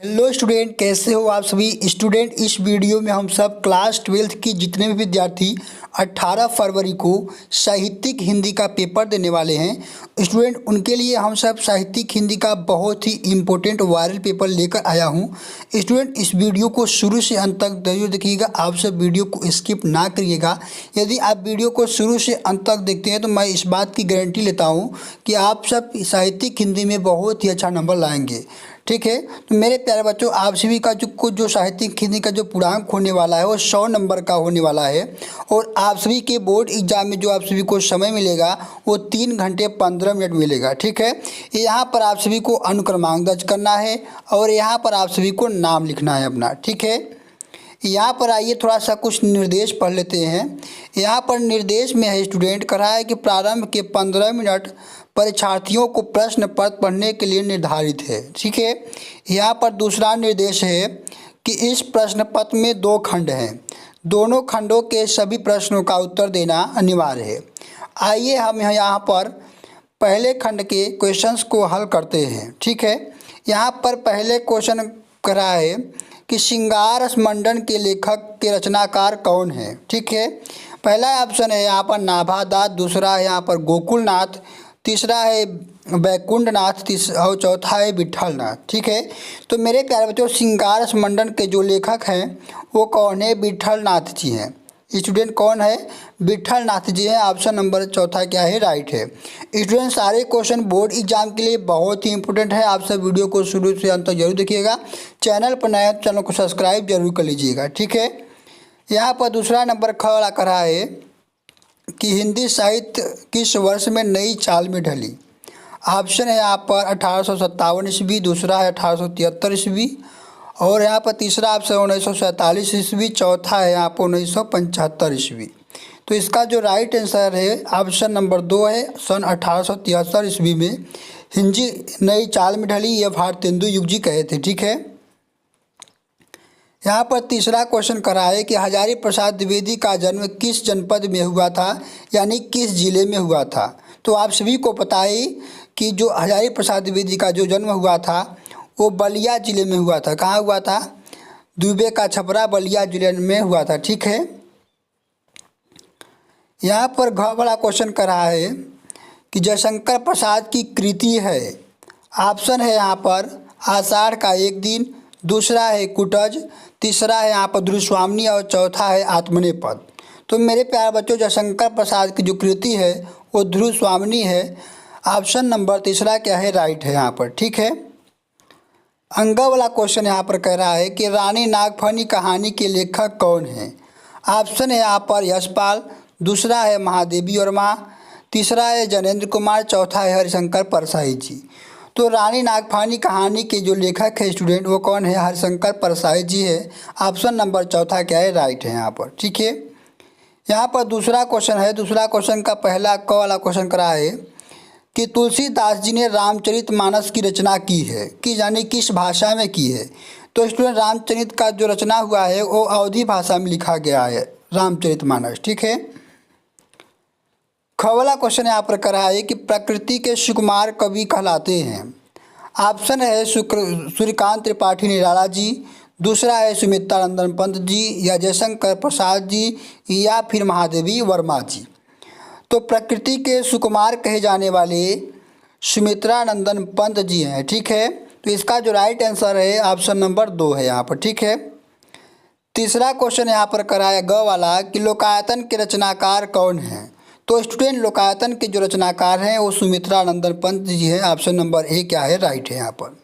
Hello student, कैसे हो आप सभी स्टूडेंट। इस वीडियो में हम सब क्लास 12th की जितने भी विद्यार्थी 18 फरवरी को साहित्यिक हिंदी का पेपर देने वाले हैं स्टूडेंट, उनके लिए हम सब साहित्यिक हिंदी का बहुत ही इम्पोर्टेंट वायरल पेपर लेकर आया हूं स्टूडेंट। इस वीडियो को शुरू से अंत तक जरूर देखिएगा, आप सब वीडियो को स्किप ना करिएगा। यदि आप वीडियो को शुरू से अंत तक देखते हैं तो मैं इस बात की गारंटी लेता हूं कि आप सब साहित्यिक हिंदी में बहुत ही अच्छा नंबर लाएंगे। ठीक है, तो मेरे प्यारे बच्चों, आप सभी का जो साहित्यिक हिंदी का जो पूर्णांक होने वाला है वो 100 नंबर का होने वाला है। और आप सभी के बोर्ड एग्जाम में जो आप सभी को समय मिलेगा वो 3 घंटे 15 मिनट मिलेगा। ठीक है, यहाँ पर आप सभी को अनुक्रमांक दर्ज करना है और यहाँ पर आप सभी को नाम लिखना है अपना। ठीक है, यहाँ पर आइए थोड़ा सा कुछ निर्देश पढ़ लेते हैं। यहाँ पर निर्देश में है स्टूडेंट कह रहा है कि प्रारंभ के 15 मिनट परीक्षार्थियों को प्रश्न पत्र पढ़ने के लिए निर्धारित है। ठीक है, यहाँ पर दूसरा निर्देश है कि इस प्रश्न पत्र में 2 खंड हैं, दोनों खंडों के सभी प्रश्नों का उत्तर देना अनिवार्य है। आइए हम यहाँ पर पहले खंड के क्वेश्चंस को हल करते हैं। ठीक है, यहाँ पर पहले क्वेश्चन कह रहा है कि श्रृंगार स्मंडन के लेखक के रचनाकार कौन है। ठीक है, पहला ऑप्शन है यहाँ पर नाभादास, दूसरा है यहाँ पर गोकुलनाथ, तीसरा है वैकुंठनाथ और चौथा है विट्ठलनाथ। ठीक है, तो मेरे प्यारे बच्चों, श्रृंगार स्मंडन के जो लेखक हैं वो कौन है? विट्ठलनाथ जी हैं। स्टूडेंट कौन है? विट्ठलनाथ जी हैं। ऑप्शन नंबर चौथा क्या है? राइट है। स्टूडेंट सारे क्वेश्चन बोर्ड एग्जाम के लिए बहुत ही इंपॉर्टेंट है, आप सब वीडियो को शुरू से अंत तक जरूर देखिएगा। चैनल पर नया चैनल को सब्सक्राइब जरूर कर लीजिएगा। ठीक है, यहाँ पर दूसरा नंबर खड़ा कर रहा है कि हिंदी साहित्य किस वर्ष में नई चाल में ढली। ऑप्शन है यहाँ पर 1857 ईस्वी, दूसरा है 1873 ईस्वी और यहाँ पर तीसरा ऑप्शन 1947 ईस्वी, चौथा है यहाँ पर 1975 ईस्वी। तो इसका जो राइट आंसर है ऑप्शन नंबर 2 है, सन 1873 ईस्वी में हिंदी नई चाल में ढली, ये भारतेंदु युग जी कहे थे। ठीक है, यहाँ पर तीसरा क्वेश्चन करा है कि हजारी प्रसाद द्विवेदी का जन्म किस जनपद में हुआ था, यानी किस जिले में हुआ था। तो आप सभी को पता है कि जो हजारी प्रसाद द्विवेदी का जो जन्म हुआ था वो बलिया जिले में हुआ था। कहाँ हुआ था? दुबे का छपरा बलिया जिले में हुआ था। ठीक है, यहाँ पर घ वाला क्वेश्चन करा है कि जयशंकर प्रसाद की कृति है। ऑप्शन है यहाँ पर आषाढ़ का एक दिन, दूसरा है कुटज, तीसरा है यहाँ पर ध्रुवस्वामिनी और चौथा है आत्मनेपद। तो मेरे प्यारे बच्चों, जयशंकर प्रसाद की जो कृति है वो ध्रुवस्वामिनी है। ऑप्शन नंबर तीसरा क्या है? राइट है यहाँ पर। ठीक है, अंगा वाला क्वेश्चन यहाँ पर कह रहा है कि रानी नागफनी कहानी के लेखक कौन है। ऑप्शन है यहाँ पर यशपाल, दूसरा है महादेवी वर्मा, तीसरा है जनेंद्र कुमार, चौथा है हरिशंकर परसाई जी। तो रानी नागफनी कहानी के जो लेखक है स्टूडेंट वो कौन है? हरिशंकर परसाई जी है। ऑप्शन नंबर चौथा क्या है? राइट है यहाँ पर। ठीक है, यहाँ पर दूसरा क्वेश्चन है, दूसरा क्वेश्चन का पहला क वाला क्वेश्चन करा है कि तुलसीदास जी ने रामचरितमानस की रचना की है, कि यानी किस भाषा में की है। तो स्टूडेंट रामचरित का जो रचना हुआ है वो अवधी भाषा में लिखा गया है, रामचरितमानस। ठीक है, ख वाला क्वेश्चन यहाँ पर करा है कि प्रकृति के सुकुमार कवि कहलाते हैं। ऑप्शन है सूर्यकांत त्रिपाठी निराला जी, दूसरा है सुमित्रानंदन पंत जी या जयशंकर प्रसाद जी या फिर महादेवी वर्मा जी। तो प्रकृति के सुकुमार कहे जाने वाले सुमित्रानंदन पंत जी हैं। ठीक है, तो इसका जो राइट आंसर है ऑप्शन नंबर 2 है यहाँ पर। ठीक है, तीसरा क्वेश्चन यहाँ पर कराया ग वाला कि लोकायतन के रचनाकार कौन हैं। तो स्टूडेंट लोकायतन के जो रचनाकार हैं वो सुमित्रानंदन पंत जी हैं। ऑप्शन नंबर ए क्या है? राइट है यहाँ पर।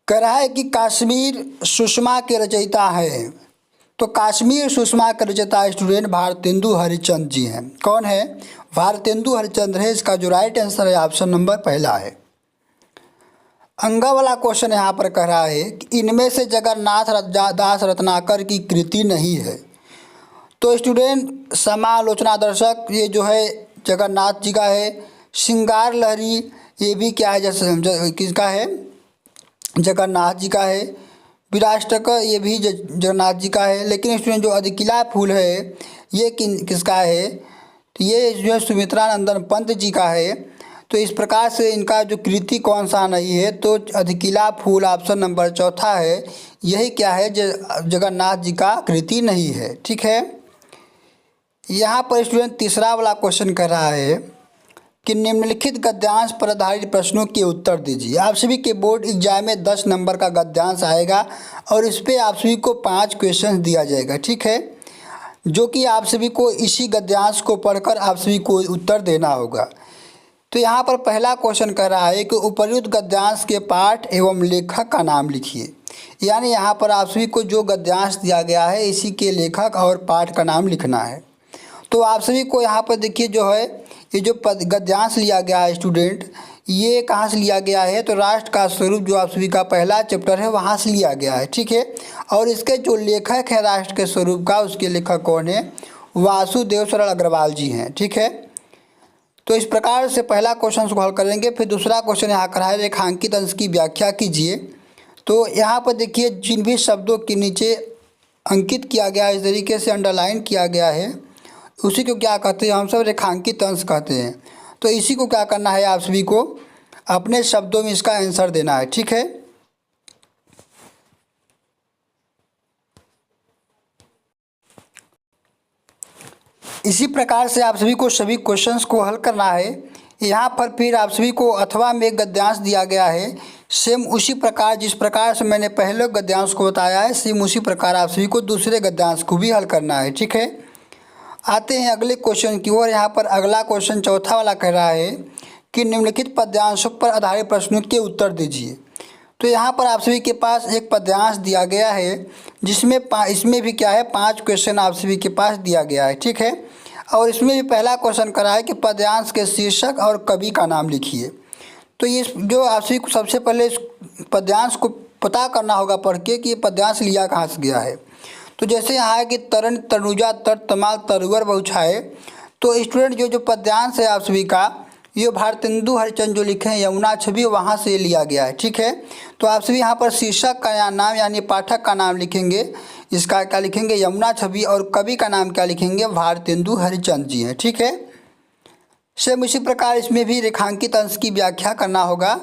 कह रहा है कि कश्मीर सुषमा के रचयिता है। तो कश्मीर सुषमा के रचयिता स्टूडेंट भारतेंदु हरिश्चंद्र जी हैं। कौन है? भारतेंदु हरिश्चंद्र है। इसका जो राइट आंसर है ऑप्शन नंबर पहला है। अंगा वाला क्वेश्चन यहाँ पर कह रहा है कि इनमें से जगन्नाथ दास रत्नाकर की कृति नहीं है। तो स्टूडेंट समालोचना दर्शक ये जो है जगन्नाथ जी का है। श्रृंगार लहरी ये भी क्या है? जैसे किसका है? जगन्नाथ जी का है। विराष्टक ये भी जगन्नाथ जी का है। लेकिन स्टूडेंट जो अधिकिला फूल है ये किसका है? तो ये जो है सुमित्रानंदन पंत जी का है। तो इस प्रकार से इनका जो कृति कौन सा नहीं है, तो अधिकिला फूल ऑप्शन नंबर चौथा है, यही क्या है, जगन्नाथ जी का कृति नहीं है। ठीक है। यहाँ पर स्टूडेंट तीसरा वाला क्वेश्चन कर रहा है कि निम्नलिखित गद्यांश पर आधारित प्रश्नों के उत्तर दीजिए। आप सभी के बोर्ड एग्जाम में 10 नंबर का गद्यांश आएगा और इस पर आप सभी को 5 क्वेश्चन दिया जाएगा। ठीक है, जो कि आप सभी को इसी गद्यांश को पढ़कर आप सभी को उत्तर देना होगा। तो यहाँ पर पहला क्वेश्चन कर रहा है कि उपर्युक्त गद्यांश के पाठ एवं लेखक का नाम लिखिए। यानी यहाँ पर आप सभी को जो गद्यांश दिया गया है इसी के लेखक और पाठ का नाम लिखना है। तो आप सभी को यहाँ पर देखिए जो है ये जो गद्यांश लिया गया है स्टूडेंट, ये कहाँ से लिया गया है, तो राष्ट्र का स्वरूप जो आप सभी का पहला चैप्टर है वहाँ से लिया गया है। ठीक है, और इसके जो लेखक है राष्ट्र के स्वरूप का, उसके लेखक कौन है, वासुदेव सरल अग्रवाल जी हैं। ठीक है, तो इस प्रकार से पहला क्वेश्चन को हल करेंगे। फिर दूसरा क्वेश्चन यहाँ कर है रेखांकित अंश की व्याख्या कीजिए। तो यहाँ पर देखिए जिन भी शब्दों के नीचे अंकित किया गया है, इस तरीके से अंडरलाइन किया गया है, उसी को क्या कहते हैं, हम सब रेखांकित अंश कहते हैं। तो इसी को क्या करना है, आप सभी को अपने शब्दों में इसका आंसर देना है। ठीक है, इसी प्रकार से आप सभी को सभी क्वेश्चंस को हल करना है। यहाँ पर फिर आप सभी को अथवा में एक गद्यांश दिया गया है, सेम उसी प्रकार जिस प्रकार से मैंने पहले गद्यांश को बताया है, सेम उसी प्रकार आप सभी को दूसरे गद्यांश को भी हल करना है। ठीक है, आते हैं अगले क्वेश्चन की ओर। यहाँ पर अगला क्वेश्चन चौथा वाला कह रहा है कि निम्नलिखित पद्यांशों पर आधारित प्रश्नों के उत्तर दीजिए। तो यहाँ पर आप सभी के पास एक पद्यांश दिया गया है जिसमें इसमें भी क्या है, 5 क्वेश्चन आप सभी के पास दिया गया है। ठीक है, और इसमें भी पहला क्वेश्चन करा है कि पद्यांश के शीर्षक और कवि का नाम लिखिए। तो ये जो आप सभी को सबसे पहले इस पद्यांश को पता करना होगा पढ़ के कि ये पद्यांश लिया कहाँ से गया है। तो जैसे यहाँ है कि तरन तनुजा तर तमाल तरुवर बहुछाए, तो स्टूडेंट जो पद्यांश है आप सभी का, ये भारतेंदु हरिचंद जो लिखे हैं यमुना छवि, वहाँ से लिया गया है। ठीक है, तो आप सभी यहाँ पर शीर्षक का नाम यानी पाठक का नाम लिखेंगे, इसका क्या लिखेंगे, यमुना छवि, और कवि का नाम क्या लिखेंगे, भारतेंदु हरिचंद जी हैं। ठीक है, सेम इसी प्रकार इसमें भी रेखांकित अंश की व्याख्या करना होगा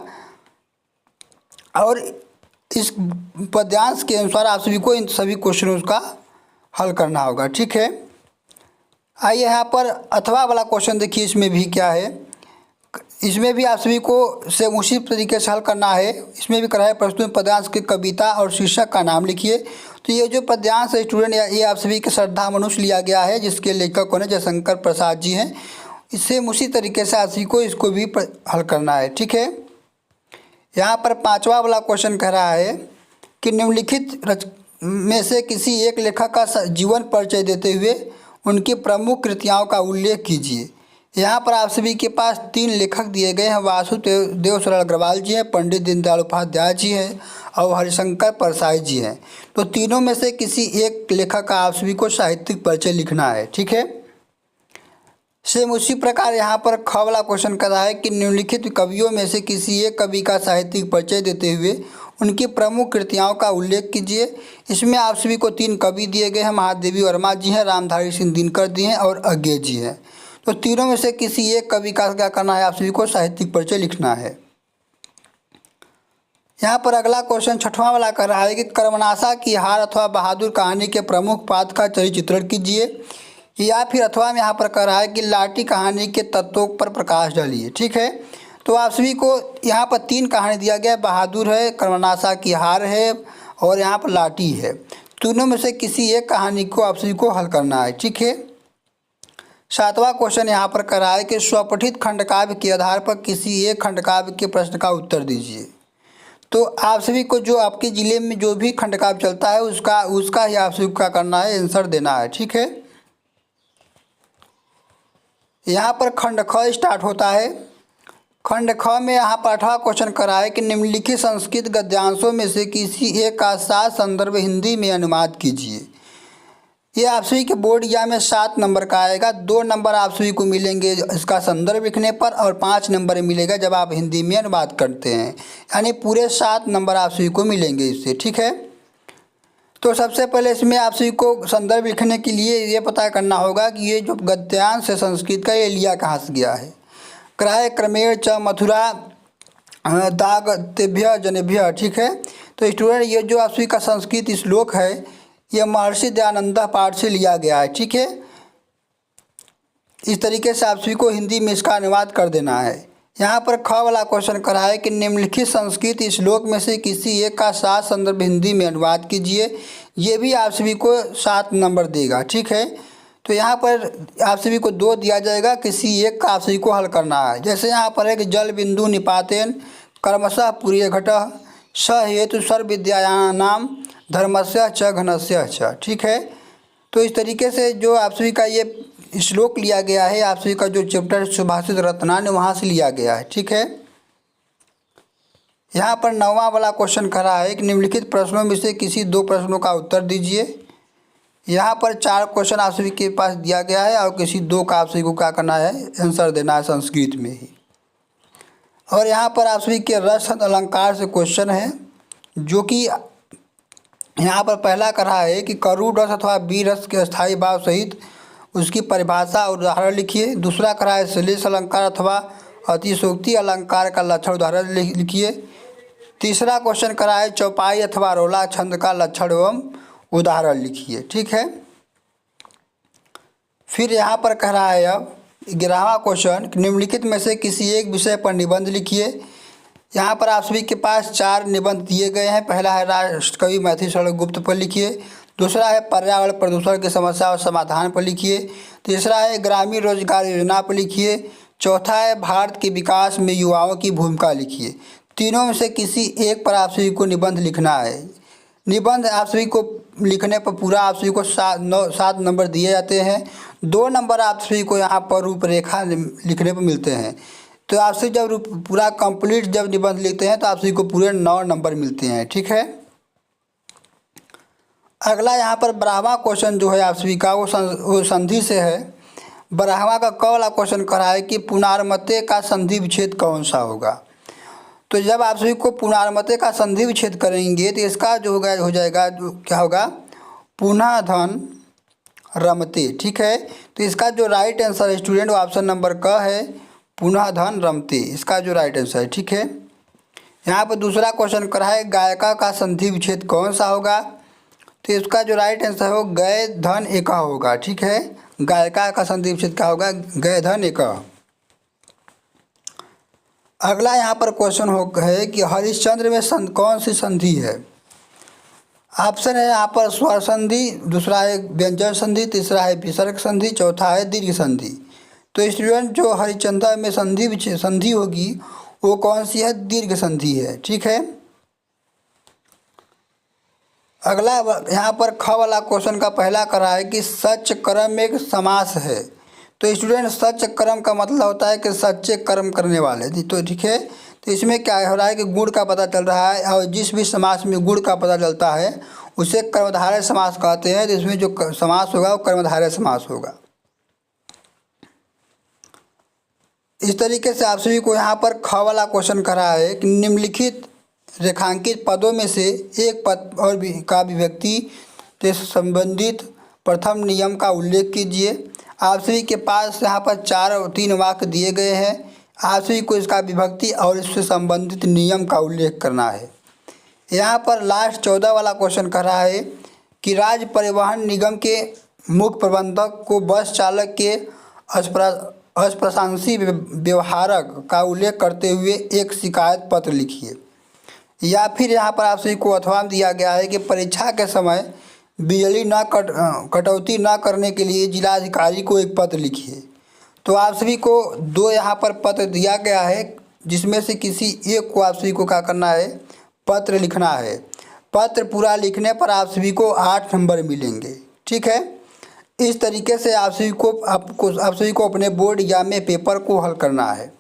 और इस पद्यांश के अनुसार आप सभी को इन सभी क्वेश्चनों का हल करना होगा। ठीक है, आइए यहाँ पर अथवा वाला क्वेश्चन देखिए, इसमें भी क्या है, इसमें भी आप सभी को सेम उसी तरीके से हल करना है। इसमें भी करा है प्रश्न पद्यांश के कविता और शीर्षक का नाम लिखिए। तो ये जो पद्यांश है स्टूडेंट, ये आप सभी के श्रद्धा मनुष्य लिया गया है, जिसके लेखक कौन है, जयशंकर प्रसाद जी हैं। इससे उसी तरीके से आप सभी को इसको भी हल करना है। ठीक है, यहाँ पर 5वां वाला क्वेश्चन कह रहा है कि निम्नलिखित में से किसी एक लेखक का जीवन परिचय देते हुए उनकी प्रमुख कृतियों का उल्लेख कीजिए। यहाँ पर आप सभी के पास 3 लेखक दिए गए हैं, वासुदेव सरल अग्रवाल जी हैं, पंडित दीनदयाल उपाध्याय जी हैं और हरिशंकर प्रसाद जी हैं। तो तीनों में से किसी एक लेखक का आप सभी को साहित्यिक परिचय लिखना है। ठीक है, सेम उसी प्रकार यहाँ पर ख वाला क्वेश्चन कर रहा है कि निम्नलिखित कवियों में से किसी एक कवि का साहित्यिक परिचय देते हुए उनकी प्रमुख कृतियों का उल्लेख कीजिए। इसमें आप सभी को 3 कवि दिए गए हैं, महादेवी वर्मा जी हैं, रामधारी सिंह दिनकर जी हैं और अज्ञे जी हैं। तो तीनों में से किसी एक कवि का क्या करना है, आप सभी को साहित्यिक परिचय लिखना है। यहाँ पर अगला क्वेश्चन 6वां वाला कर रहा है कि कर्मनाशा की हार अथवा बहादुर कहानी के प्रमुख पात्र का चरित्रण कीजिए, या फिर अथवा में यहाँ पर कह रहा है कि लाठी कहानी के तत्वों पर प्रकाश डालिए। ठीक है, तो आप सभी को यहाँ पर 3 कहानी दिया गया है, बहादुर है, कर्मनाशा की हार है और यहाँ पर लाठी है। तीनों में से किसी एक कहानी को आप सभी को हल करना है। ठीक है, 7वां क्वेश्चन यहाँ पर कर रहा है कि स्वपठित खंडकाव्य के आधार पर किसी एक खंडकाव्य के प्रश्न का उत्तर दीजिए। तो आप सभी को जो आपके ज़िले में जो भी खंडकाव्य चलता है उसका ही आप सभी को क्या करना है, आंसर देना है। ठीक है, यहाँ पर खंड ख स्टार्ट होता है। खंड ख में यहाँ पर 8वां क्वेश्चन करा है कि निम्नलिखित संस्कृत गद्यांशों में से किसी एक का 7 संदर्भ हिंदी में अनुवाद कीजिए। ये आप सभी के बोर्ड एग्जाम में 7 नंबर का आएगा। 2 नंबर आप सभी को मिलेंगे इसका संदर्भ लिखने पर और 5 नंबर मिलेगा जब आप हिंदी में अनुवाद करते हैं, यानी पूरे 7 नंबर आप सभी को मिलेंगे इससे। ठीक है, तो सबसे पहले इसमें आप सभी को संदर्भ लिखने के लिए ये पता करना होगा कि ये जो गद्यांश है संस्कृत का, ये लिया कहाँ से गया है। क्राय क्रमेण च मथुरा दागतेभ्य जनेभ्य। ठीक है, तो स्टूडेंट ये जो आप सभी का संस्कृत श्लोक है ये महर्षि दयानंद पाठ से लिया गया है। ठीक है, इस तरीके से आप सभी को हिंदी में इसका अनुवाद कर देना है। यहाँ पर ख वाला क्वेश्चन करा है कि निम्नलिखित संस्कृत श्लोक में से किसी एक का 7 संदर्भ हिंदी में अनुवाद कीजिए। ये भी आप सभी को 7 नंबर देगा। ठीक है, तो यहाँ पर आप सभी को 2 दिया जाएगा, किसी एक का आप सभी को हल करना है। जैसे यहाँ पर है कि जल बिंदु निपातेन कर्मशः पूर्य घटः स हेतु सर्व विद्यानाम धर्मस्य च घनस्य च। ठीक है, तो इस तरीके से जो आप सभी का ये श्लोक लिया गया है, आप सभी का जो चैप्टर सुभाषित रत्नान वहाँ से लिया गया है। ठीक है, यहाँ पर 9वां वाला क्वेश्चन खड़ा है कि निम्नलिखित प्रश्नों में से किसी 2 प्रश्नों का उत्तर दीजिए। यहाँ पर 4 क्वेश्चन आप सभी के पास दिया गया है और किसी 2 का आप सभी को क्या करना है, आंसर देना है संस्कृत में ही। और यहाँ पर आप सभी के रस अलंकार से क्वेश्चन है, जो कि यहाँ पर पहला कहा है कि करूढ़ रस अथवा बी रस के स्थायी भाव सहित उसकी परिभाषा और उदाहरण लिखिए। दूसरा कहा है श्लेष अलंकार अथवा अतिशोक्ति अलंकार का लक्षण उदाहरण लिखिए। तीसरा क्वेश्चन करा है चौपाई अथवा रोला छंद का लक्षण एवं उदाहरण लिखिए। ठीक है, फिर यहाँ पर कह रहा है अब 11वां क्वेश्चन, निम्नलिखित में से किसी एक विषय पर निबंध लिखिए। यहाँ पर आप सभी के पास 4 निबंध दिए गए हैं। पहला है राष्ट्रकवि मैथिली शरण गुप्त पर लिखिए। दूसरा है पर्यावरण प्रदूषण की समस्या और समाधान पर लिखिए। तीसरा है ग्रामीण रोजगार योजना पर लिखिए। चौथा है भारत के विकास में युवाओं की भूमिका लिखिए। तीनों में से किसी एक पर आप सभी को निबंध लिखना है। निबंध आप सभी को लिखने पर पूरा आप सभी को 7 नंबर दिए जाते हैं। 2 नंबर आप सभी को यहाँ पर रूपरेखा लिखने पर मिलते हैं। तो आप सभी जब पूरा कंप्लीट जब निबंध लिखते हैं तो आप सभी को पूरे 9 नंबर मिलते हैं। ठीक है, अगला यहाँ पर 12वां क्वेश्चन जो है आप सभी का वो संधि से है। 12वां का क वाला क्वेश्चन करा है कि पुनर्मते का संधि विच्छेद कौन सा होगा। तो जब आप सभी को पुनर्मते का संधि विच्छेद करेंगे तो इसका जो होगा हो जाएगा क्या होगा, पुनः धन रमते। ठीक है, तो इसका जो राइट आंसर है स्टूडेंट वो ऑप्शन नंबर क है, पुनः धन रमते, इसका जो राइट आंसर है। ठीक है, यहाँ पर दूसरा क्वेश्चन करा है गायिका का संधि विच्छेद कौन सा होगा। तो इसका जो राइट आंसर हो गए धन एका होगा। ठीक है, गायिका का संधि विच्छेद क्या होगा, गए धन एका। अगला यहाँ पर क्वेश्चन है कि हरिश्चंद्र में कौन सी संधि है। ऑप्शन है यहाँ पर स्वर संधि, दूसरा है व्यंजन संधि, तीसरा है विसर्ग संधि, चौथा है दीर्घ संधि। तो स्टूडेंट जो हरिश्चंद्र में संधि होगी वो कौन सी है, दीर्घ संधि है। ठीक है, अगला यहाँ पर ख वाला क्वेश्चन का पहला करा है कि सच कर्म एक समास है। तो स्टूडेंट सच कर्म का मतलब होता है कि सच्चे कर्म करने वाले। तो ठीक है, तो इसमें क्या हो रहा है कि गुण का पता चल रहा है और जिस भी समास में गुण का पता चलता है उसे कर्मधारय समास कहते हैं। तो इसमें जो समास होगा वो कर्मधारय समास होगा। इस तरीके से आप सभी को यहाँ पर ख वाला क्वेश्चन करा है कि निम्नलिखित रेखांकित पदों में से एक पद और का विभक्ति से संबंधित प्रथम नियम का उल्लेख कीजिए। आप सभी के पास यहाँ पर 4 और 3 वाक्य दिए गए हैं। आप सभी को इसका विभक्ति और इससे संबंधित नियम का उल्लेख करना है। यहाँ पर लास्ट 14 वाला क्वेश्चन कर रहा है कि राज्य परिवहन निगम के मुख्य प्रबंधक को बस चालक के अप्रशंसी व्यवहारक का उल्लेख करते हुए एक शिकायत पत्र लिखिए। या फिर यहाँ पर आप सभी को अथवा दिया गया है कि परीक्षा के समय बिजली कटौती न करने के लिए जिलाधिकारी को एक पत्र लिखिए। तो आप सभी को 2 यहाँ पर पत्र दिया गया है, जिसमें से किसी एक को आप सभी को क्या करना है, पत्र लिखना है। पत्र पूरा लिखने पर आप सभी को 8 नंबर मिलेंगे। ठीक है, इस तरीके से आप सभी को अपने बोर्ड एग्जाम में पेपर को हल करना है।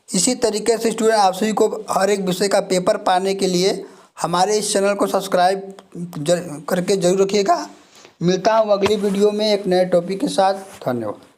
इसी तरीके से स्टूडेंट आप सभी को हर एक विषय का पेपर पाने के लिए हमारे इस चैनल को सब्सक्राइब करके जरूर रखिएगा। मिलता हूँ अगली वीडियो में एक नए टॉपिक के साथ। धन्यवाद।